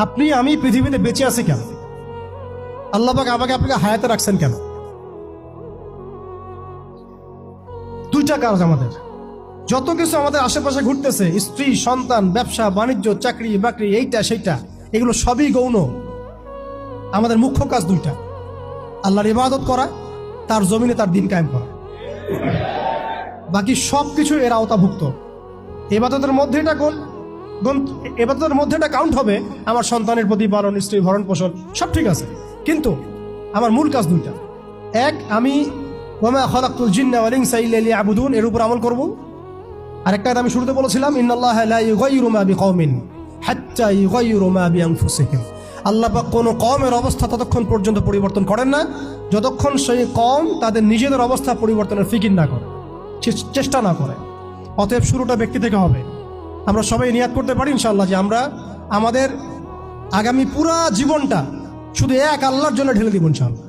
আপনি আমি পৃথিবীতে বেঁচে আছি কেন? আল্লাহ পাক আমাকে আপনাকে হায়াতে রাখছেন কেন? দুইটা কাজ আমাদের। যত কিছু আমাদের আশেপাশে ঘুরতেছে, স্ত্রী, সন্তান, ব্যবসা বাণিজ্য, চাকরি বাকরি, এইটা সেইটা, এগুলো সবই গৌণ। আমাদের মুখ্য কাজ দুইটা: আল্লাহর ইবাদত করা, তার জমিনে তার দিন কায়েম করা। বাকি সব কিছু এর আওতাভুক্ত। ইবাদতের মধ্যে এটা এবাদতের মধ্যে এটা কাউন্ট হবে। আমার সন্তানের প্রতিপালন, স্ত্রী ভরণ পোষণ সব ঠিক আছে, কিন্তু আমার মূল কাজ দুইটা। এক, আমি ওয়ামা খালাকতুল জিন্না ওয়াল ইনসা ইল্লা লিয়াবুদুন, এর উপর আমল করব। আরেকটা আমি শুরুতে বলেছিলাম, ইন্নাল্লাহা লা ইউগাইয়িরু মা বিকওমিন হাত্তা ইউগাইয়িরু মা বিআনফুসিহিম। আল্লাহ পাক কোনো কওমের অবস্থা ততক্ষণ পর্যন্ত পরিবর্তন করেন না যতক্ষণ সেই কওম তাদের নিজেদের অবস্থা পরিবর্তনের ফিকির না করে, চেষ্টা না করে। অতএব শুরুটা ব্যক্তি থেকে হবে। আমরা সবাই নিয়াত করতে পারি ইনশাআল্লাহ যে আমরা আমাদের আগামী পুরা জীবনটা শুধু এক আল্লাহর জন্য ঢেলে দিব ইনশাআল্লাহ।